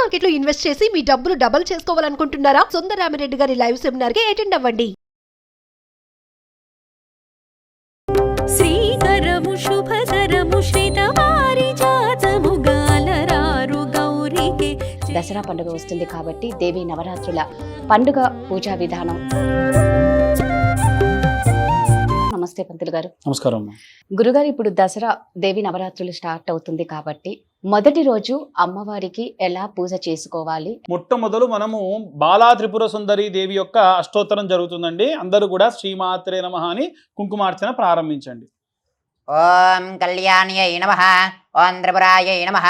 Market లో invest చేసి మీ డబ్బులు డబుల్ చేసుకోవాలనుకుంటున్నారా? సుందరరామిరెడ్డి గారి లైవ్ సెమినార్ కి అటెండ్ అవ్వండి. శ్రీకరము శుభకరము శ్రీతవారిజాతము గాలరారు గౌరికి. దసరా పండుగ వస్తుంది కాబట్టి దేవి నవరాత్రుల పండుగ పూజా విధానం. నమస్తే పంతులు గారు. నమస్కారం. గురుగారు, ఇప్పుడు దసరా దేవి నవరాత్రులు స్టార్ట్ అవుతుంది కాబట్టి మొదటి రోజు అమ్మవారికి ఎలా పూజ చేసుకోవాలి? మొట్టమొదలు మనము బాలా త్రిపుర సుందరి దేవి యొక్క అష్టోత్తరం జరుగుతుందండి. అందరూ కూడా శ్రీమాత్రే నమః అని కుంకుమార్చన ప్రారంభించండి. ఓం కళ్యాణ్యై నమః, ఓం త్రిపురాయై నమః,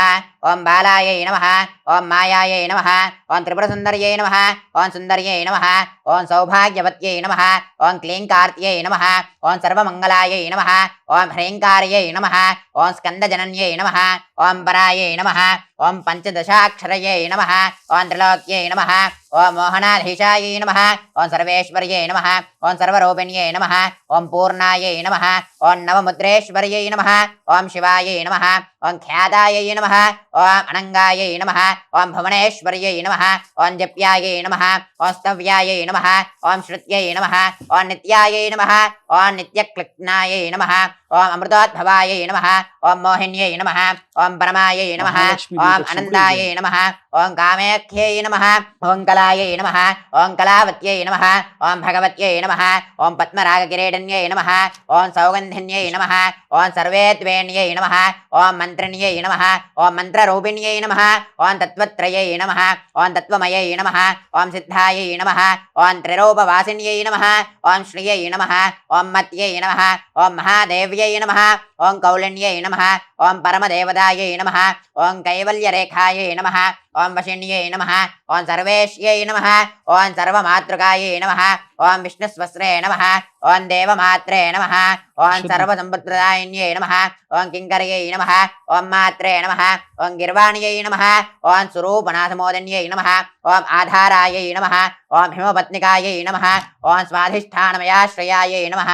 ఓం బాలాయై నమః, ఓం మాయాయై నమః, ఓం త్రిపురసుందర్యై నమః, ఓం సుందర్యై నమః, ఓం సౌభాగ్యవత్యై నమః, ఓం క్లీంకార్త్యై నమః, ఓం సర్వమంగళాయై నమః, ఓం హ్రీంకార్యై నమః, ఓం స్కందజనన్యై నమః, ఓం పరాయై నమః, ఓం పంచదశాక్షరయై నమః, ఓం త్రిలోక్యై నమః, ఓం మోహనాధీశాయై నమః, ఓం సర్వేశ్వర్యై నమః, ఓం సర్వరూపిణ్యై నమః, ఓం పూర్ణాయై నమః, ఓం నవముద్రేశ్వర్యై నమః, ఓం శివాయై నమః, ఓం ఖ్యాతాయై నమః, ఓం అనంగాయై నమః, ఓం భువనేశ్వర్యై నమః, ఓం జప్యాయై నమః, ఓం స్తవ్యాయై నమః, ఓం శృత్యై నమః, ఓం నిత్యాయై నమః, ఓం నిత్యక్లిగ్నాయై నమః, ఓం అమృతోద్భవాయై నమః, ఓం మోహిన్యై నమః, ఓం పరమాయై నమః, ఓం అనందాయై నమః, ఓం కామేఖ్యై నమః, ఓం కళాయై నమః, ఓం కళావత్యై నమః, ఓం భగవత్యై నమః, ఓం పద్మరాగకిరీటన్యై నమః, ఓం సౌగంధిన్యై నమః, ఓం సర్వేద్వేణ్యై నమః, ఓం మంత్రిణ్యై నమః, ఓం మంత్రరూపిణ్యై నమః, ఓం తత్వత్రయై నమః, ఓం తత్వమయై నమః, ఓం సిద్ధాయై నమః, ఓం త్రిరూపవాసిన్యై నమః, ఓం శ్రియై నమః, ఓం మత్యై నమః, ఓం మహాదేవ్యై నమః, ఓం కౌళిన్యై నమః, ఓం పరమదేవదాయై నమః, ఓం కైవల్యరేఖాయై నమః, ఓం వశిన్యై నమః, ఓం సర్వేశ్యై నమః, ఓం సర్వమాతృకాయై నమః, ఓం విష్ణుస్వస్రే నమః, ఓం దేవమాత్రే నమః, ఓం సర్వసంపత్ప్రదాయిన్యై నమః, ఓం కింకర్యై నమః, ఓం మాత్రే నమః, ఓం గిర్వాణ్యై నమః, ఓం స్వరూపనాథమోదన్యై నమః, ఓం ఆధారాయై నమః, ఓం హిమపత్నికాయై నమః, ఓం స్వాధిష్టానమయాశ్రయాయై నమః,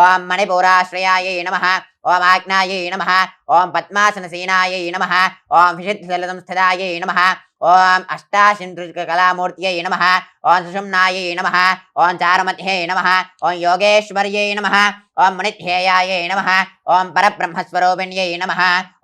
ఓం మణిపూరాశ్రయాయై నమః, ఓం ఆజ్ఞాయై నమః, ఓం పద్మాసనసేనాయై నమః, ఓం విశుద్ధజలసంస్థితాయై నమః, ఓం అష్టాశింద్రికలామూర్త్యై నమః, ఓం సుషుమ్నాయై నమః, ఓం చారుమధ్యై నమః, ఓం యోగేశ్వర్యై నమః, ఓం మునిధ్యేయాయై నమః, ఓం పరబ్రహ్మస్వరూపిణ్యై నమః,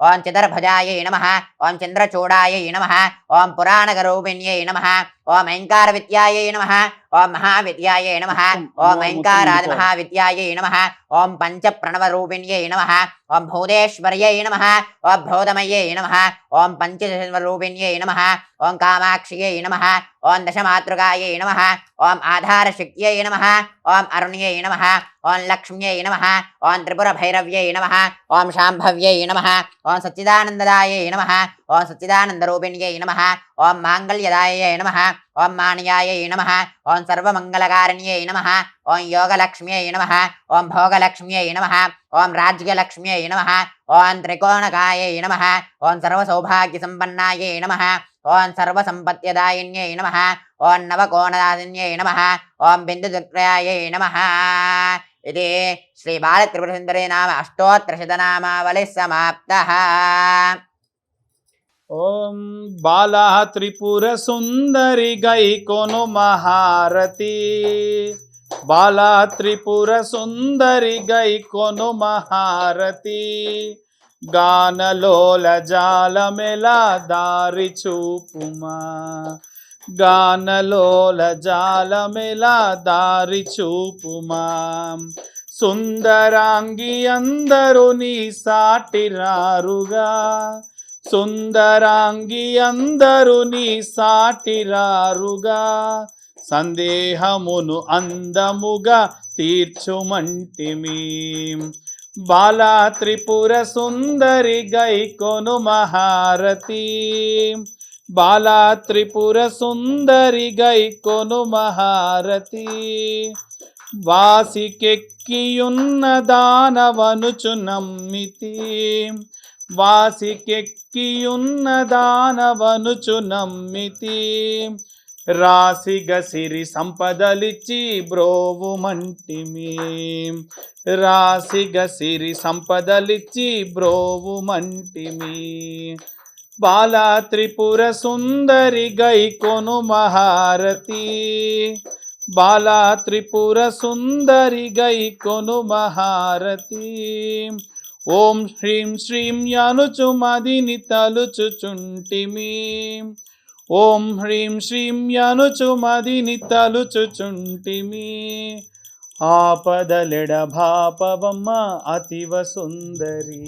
ఓం చతుర్భుజాయై నమః, ఓం చంద్రచూడాయై నమః, ఓం పురాణగరూపిణ్యై నమః, ఓం ఐంకారవిద్యాయై నమః, ఓం మహావిద్యాయై నమః, ఓం ఐంకారాదిమహావిద్యాయై నమః, ఓం పంచప్రణవరూపిణ్యై నమః, ఓం భూదేశ్వర్యై నమః, ఓం భూతమయ్యై నమః, ఓం పంచదశరూపిణ్యై నమః, ఓం కామాక్ష్యై నమః, ఓం దశమాతృకాయై నమః, ఓం ఆధారశక్త్యై నమః, ఓం అరుణ్యై నమః, ఓం లక్ష్మ్యై నమః, ఓం త్రిపురభైరవ్యై నమః, ఓం శాంభవ్యై నమః, ఓం సచ్చిదానందదాయై నమః, ఓం సచ్చిదానందరూపిణ్యై నమః, ఓం మాంగళ్యదాయై నమః, ఓం మాణియాయై నమః, ఓం సర్వమంగళకారిణ్యై నమః, ఓం యోగలక్ష్మ్యై నమః, ఓం భోగలక్ష్మ్యై నమః, ఓం రాజ్యలక్ష్మ్యై నమః, ఓం త్రికోణకాయై నమః, ఓం సర్వసౌభాగ్యసంపన్నాయై నమః, ఓం సర్వసంపత్యదాయిన్యై నమః, ఓం నవకోణదాసిన్యై నమః, ఓం బిందుదుర్యాయై నమః. ఇది శ్రీ బాలత్రిపురసుందరీ నామ అష్టోత్తరశతనామావళి సమాప్తః. ఓం బాలా త్రిపుర సుందరి గై కొను మహారతి, బాలా త్రిపుర సుందరి గై కొను మహారతి, గానలోల జాలమెలా దారి చూపుమా, గానలోల జాలమెలా దారి చూపుమా, సుందరాంగి అందరూ నీ సాటి రారుగా, సుందరాంగి అందరూ నీ సాటి రారుగా, సందేహమును అందముగా తీర్చుమంటిమి, బాలా త్రిపుర సుందరి గై కొను మహారతి, బాలా త్రిపుర సుందరి గై కొను మహారతి, వాసికెక్కియున్న దానవనుచు నమ్మితి, వాసికెక్కియున్న దానవనుచు నమ్మితి, రాసిగ సిరి సంపదలిచ్చి బ్రోవుమంటిమి, రాసిగ సిరి సంపదలిచ్చి బ్రోవుమంటిమి, బాలా త్రిపుర సుందరి గైకొను మహారతి బాలా త్రిపుర సుందరి గైకొను మహారతి ఓం హ్రీం శ్రీం యనుచు మదిని తలుచుచుంటిమి ఓం హ్రీం శ్రీం యనుచు మదిని తలుచుచుంటిమి ఆపదలెడ భాపవమ్మ అతివ సుందరి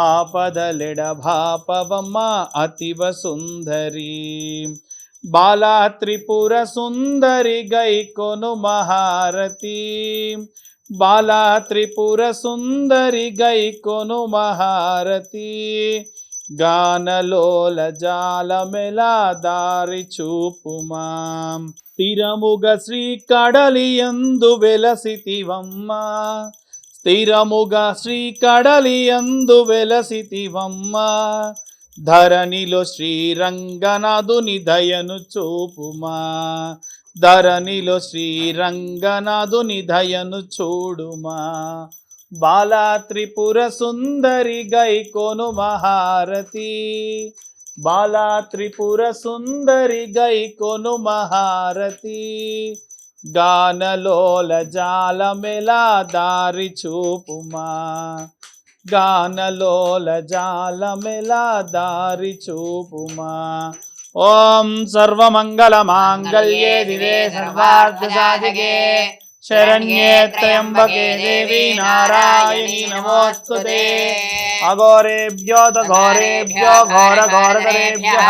ఆపదలెడ భాపవమ్మ అతివ సుందరి బాలా త్రిపుర సుందరి గైకొను మహారతి బాలా త్రిపుర సుందరి గైకొను మహారతి గానలోల జాలమెలా దారి చూపుమా స్థిరముగ శ్రీ కడలియందు వెలసితివమ్మ స్థిరముగా శ్రీ కడలియందు వెలసితివమ్మ ధరణిలో శ్రీరంగనాథుని దయను చూపుమా ధరణిలో శ్రీరంగనాథుని దయను చూడుమా బాలా త్రిపుర సుందరి గైకొను మహారతి బాలా త్రిపుర సుందరి గైకొను మహారతి గానలోల జాలమెలా దారి చూపుమా గానలోల జాలమెలా దారి చూపుమా ఓం సర్వమంగళ మాంగళ్యే దివే సర్వార్థసాధికే శరణ్యే త్రయంబకే దేవి నారాయణీ నమోస్తుతే అఘోరేభ్యో ఘోరేభ్యో ఘోర ఘోరతరేభ్యః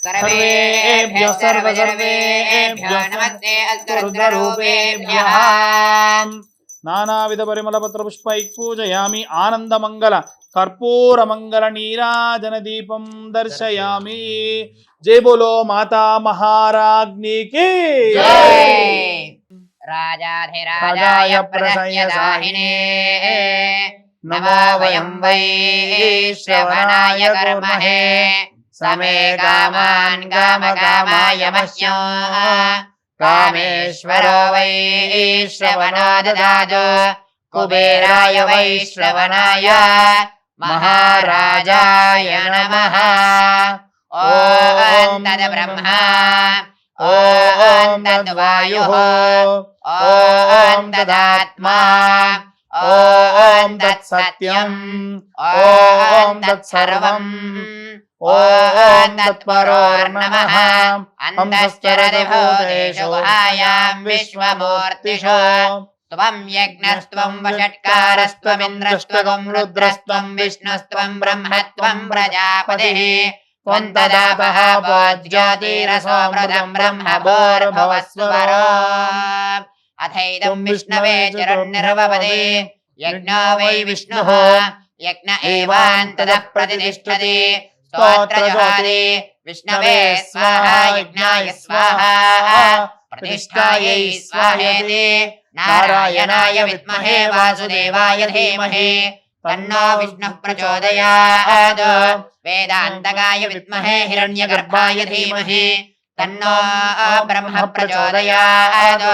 సర్వేభ్యో సర్వేభ్యో నమస్తే రుద్రరూపేభ్యః నానావిధ పరిమళ పత్ర పుష్పై పూజయామి ఆనందమంగళ కర్పూర మంగళ నీరాజన దీపం దర్శయామి జై బోలో మాతా మహారాజ్ఞికి రాజాధిరాజాయ ప్రసయ్యసాహినే నమో వయం వై శ్రవణాయ కర్మహే సమే కామాన్ కామకామాయ మహ్యం కామేశ్వరో వై శ్రవణో దదాతు కుబేరాయ వై శ్రవణాయ మహారాజాయ నమః ఓం తద్ బ్రహ్మ ఓం తద్ వాయుః ఓం తదాత్మా ఓం తత్ సత్యం ఓం తత్ సర్వం ఓం తత్పరోర్నమః అంతశ్చరతి భూతేషు గుహాయాం విశ్వమూర్తిషు త్వం యజ్ఞస్త్వం వషట్కారస్త్వమింద్రస్త్వం రుద్రస్త్వం విష్ణుస్త్వం బ్రహ్మత్వం ప్రజాపతిః త్వం తదాపః జ్యోతిరసోమృతం బ్రహ్మ భూర్భువస్సువరో అథైదం విష్ణవే చిరన్నిర్వపదే యజ్ఞో వై విష్ణుః యజ్ఞ ఏవాంతదః ప్రతిష్ఠతి స్తోత్రజోతి విష్ణవే స్వాహా యజ్ఞాయ స్వాహా ప్రతిష్ఠాయై స్వాహేతి నారాయణాయ విద్మహే వాసుదేవాయ ధీమహి తన్నో విష్ణుః ప్రచోదయాత్ వేదాంతకాయ విద్మహే హిరణ్యగర్భాయ ధీమహి తన్నో బ్రహ్మ ప్రచోదయాత్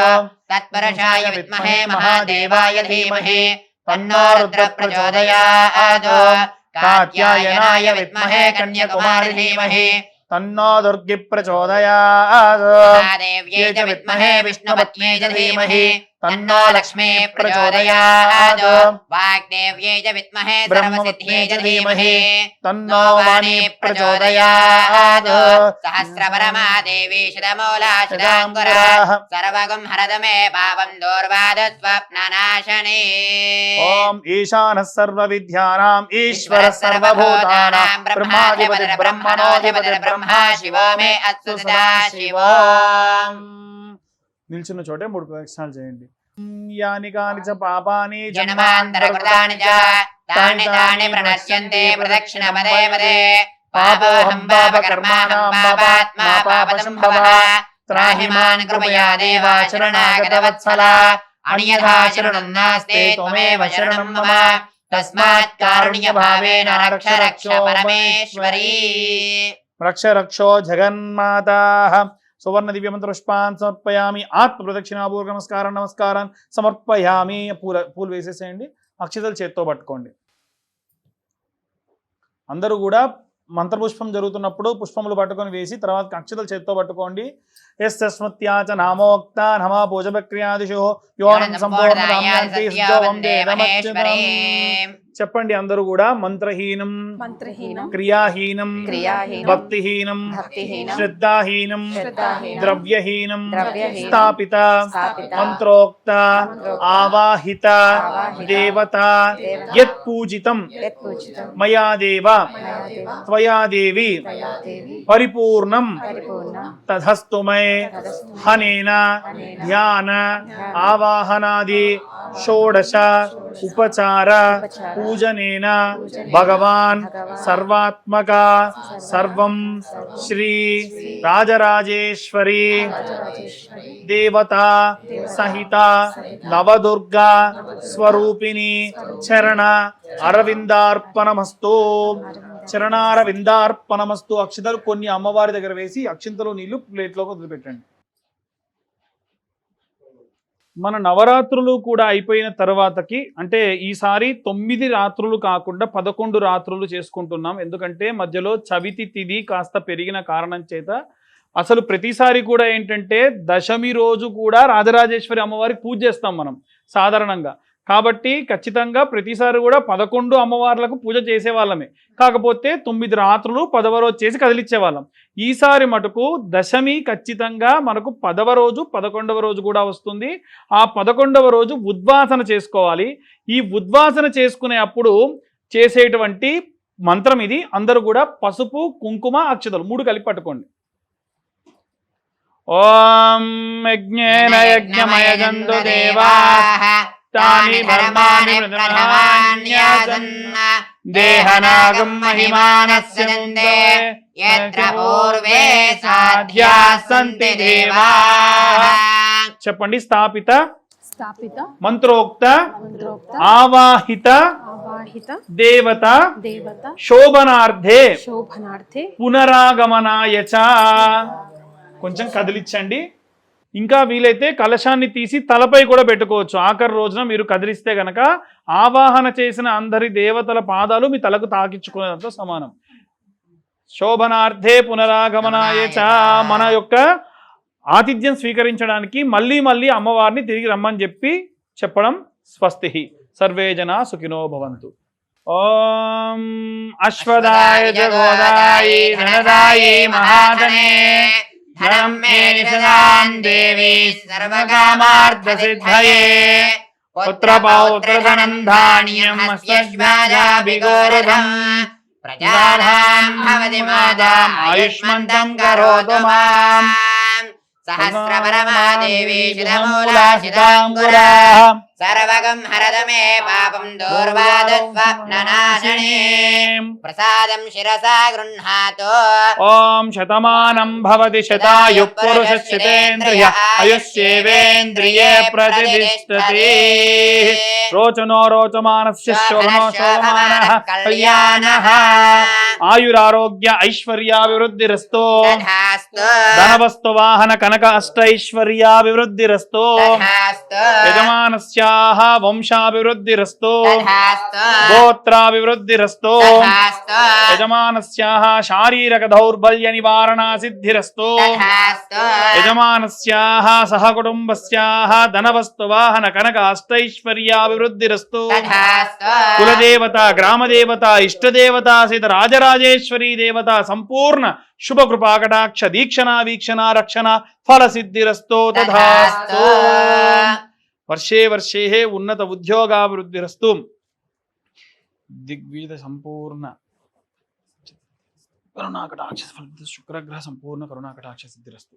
తత్పరశాయ విద్మహే మహాదేవాయ ధీమహి తన్నో రుద్ర ప్రచోదయాత్ కాత్యాయనాయ విద్మహే కన్యాకుమారి ధీమహి తన్నో దుర్గి ప్రచోదయాత్ మహాదేవ్యై చ విద్మహే విష్ణుపత్న్యై చ ధీమహి తన్నో లక్ష్మీ ప్రచోదయాత్ వాగ్దేవ్యై చ విద్మహే సర్వసిద్ధ్యై చ ధీమహి తన్నో వాణీ ప్రచోదయాత్ సహస్రపరమా దేవీ శతమూలా శతాంకురా సర్వగుం హరదమే పాపం దూర్వాద స్వప్ననాశనే ఓం ఈశానః సర్వ విద్యానాం ఈశ్వరః సర్వభూతానాం బ్రహ్మాధిపతిర్ బ్రహ్మణోధిపతిర్ బ్రహ్మా శివో మే అస్తు సదా శివో. నిల్చున్న చోటే 3 ప్రదక్షిణాలు చేయండి. యాని కాని చ పాపాని జన్మాంతరకృతాని చ తాని తాని ప్రణశ్యంతే ప్రదక్షిణ పదే పదే పాపోహం పాపకర్మాణం పాపాత్మా పాపసంభవః త్రాహి మాన్ కృపయా దేవా శరణాగత వత్సల అన్యథా శరణం నాస్తి త్వమేవ శరణం మమ తస్మాత్ కారుణ్య భావేన రక్ష రక్ష పరమేశ్వరీ. రక్ష రక్షో జగన్మాతాః. సువర్ణ దివ్య మంత్ర పుష్పాన్ సమర్పయామి. ఆత్మ ప్రదక్షిణాపూర్వక నమస్కారం సమర్పయామి. పూలు వేసేసేయండి. అక్షతలు చేత్తో పట్టుకోండి. అందరూ కూడా మంత్రపుష్పం జరుగుతున్నప్పుడు పుష్పములు పట్టుకొని వేసి తర్వాత అక్షతలు చేత్తో పట్టుకోండి. యస్య స్మృత్యాచ నామోక్త నమ పూజ ప్రక్రియాదిషు యోనం సంపూర్ణ చెప్పండి అందరూ కూడా. మంత్రహీనం క్రియాహీనం భక్తిహీనం శ్రద్ధాహీనం ద్రవ్యహీనం స్థాపిత మంత్రోక్త ఆవాహిత దేవత యత్ పూజితం మయా దేవ త్వయా దేవి పరిపూర్ణం తదస్తు మే హనేన ధ్యాన ఆవాహనాది షోడశ ఉపచార పూజనేన భగవాన్ సర్వాత్మక సర్వం శ్రీ రాజరాజేశ్వరి దేవతా సహిత నవదుర్గా స్వరూపిణి చరణ అరవిందార్పణమస్తు. చరణారవిందార్పణమస్తు. అక్షతలు కొన్ని అమ్మవారి దగ్గర వేసి అక్షింతలు నీళ్లు ప్లేట్లోకి వదిలిపెట్టండి. మన నవరాత్రులు కూడా అయిపోయిన తర్వాతకి అంటే ఈసారి 9 రాత్రులు కాకుండా 11 రాత్రులు చేసుకుంటున్నాం. ఎందుకంటే మధ్యలో చవితి తిథి కాస్త పెరిగిన కారణం చేత అసలు ప్రతిసారి కూడా ఏంటంటే దశమి రోజు కూడా రాజరాజేశ్వరి అమ్మవారికి పూజ చేస్తాం మనం సాధారణంగా. కాబట్టి ఖచ్చితంగా ప్రతిసారి కూడా 11 అమ్మవార్లకు పూజ చేసేవాళ్ళమే. కాకపోతే 9 రాత్రులు 10వ రోజు చేసి కదిలిచ్చేవాళ్ళం. ఈసారి మటుకు దశమి ఖచ్చితంగా మనకు 10వ రోజు 11వ రోజు కూడా వస్తుంది. ఆ 11వ రోజు ఉద్వాసన చేసుకోవాలి. ఈ ఉద్వాసన చేసుకునే అప్పుడు చేసేటువంటి మంత్రం ఇది. అందరూ కూడా పసుపు కుంకుమ అక్షతలు 3 కలిపి పట్టుకోండి. ఓం యజ్ఞేన యజ్ఞమయజంతు దేవాః తాని ధర్మాని ప్రధాన్యాసన్న దేహనాగం మహిమానస్య నందే యత్ర పూర్వే సాధ్యాః సంతి దేవాః. చెప్పండి. స్థాపిత మంత్రోక్త ఆవాహిత దేవత శోభనార్థే పునరాగమనాయ చ. కొంచెం కదిలించండి. ఇంకా వీలైతే కలశాన్ని తీసి తలపై కూడా పెట్టుకోవచ్చు. ఆఖరి రోజున మీరు కదిలిస్తే గనక ఆవాహన చేసిన అందరి దేవతల పాదాలు మీ తలకు తాకించుకునేంత సమానం. శోభనార్థే పునరాగమనాయ చ. మన యొక్క ఆతిథ్యం స్వీకరించడానికి మళ్ళీ మళ్ళీ అమ్మవారిని తిరిగి రమ్మని చెప్పడం. స్వస్తి. సర్వే జనా సుఖినో భవంతు. ఓం అశ్వదాయ జగోదాయి ధనదాయి మహాధనే ధనం మే నిషదాం దేవి సర్వకామార్థ సిద్ధయే పుత్ర పౌత్ర ధనం ధాన్యం అస్మద్భాజాభిగోరధం ప్రజాధాం భవతి మాతా ఆయుష్మంతం కరోతు మాం. సహస్రపరమా దేవి శిరమూలా శితాంగురా సర్వగం హరద మే పాపం దూర్వాదస్వప్ననాశనే ప్రసాదం శిరసా గృహ్ణాతు. ఓం శతమానం భవతి శతాయు పురుషశతేంద్రియ ఆయుష్యేవేంద్రియే ప్రతిష్టతి. రోచనో రోచమానస్య శోభనో శోభమానః కళ్యాణః. ఆయురారోగ్య ఐశ్వర్యాభివృద్ధిరస్తు. ధనవస్తు వాహన కనక అష్టైశ్వర్యాభివృద్ధిరస్తు. యజమానస్యాః వంశాభివృద్ధిరస్తు. గోత్రాభివృద్ధిరస్తు. యజమానస్యాః శారీరక దౌర్బల్య నివారణా సిద్ధిరస్తు. యజమానస్యాః సహకుటుంబస్యాః ధనవస్తు వాహన కనక అష్టైశ్వర్యాభివృద్ధిరస్తు. కులదేవత గ్రామదేవత ఇష్టదేవత సహిత రాజరాజేశ్వరీ దేవత సంపూర్ణ శుభకృపాకటాక్ష దీక్షణా వీక్షణ రక్షణ ఫల సిద్ధిరస్తో తథాస్తు. వర్షే వర్షే ఉన్నత ఉద్యోగాభివృద్ధిరస్తు. దిగ్విజయ సంపూర్ణ కరుణాకటాక్ష ఫల శుక్రగ్రహ సంపూర్ణ కరుణాకటాక్ష సిద్ధిరస్తు.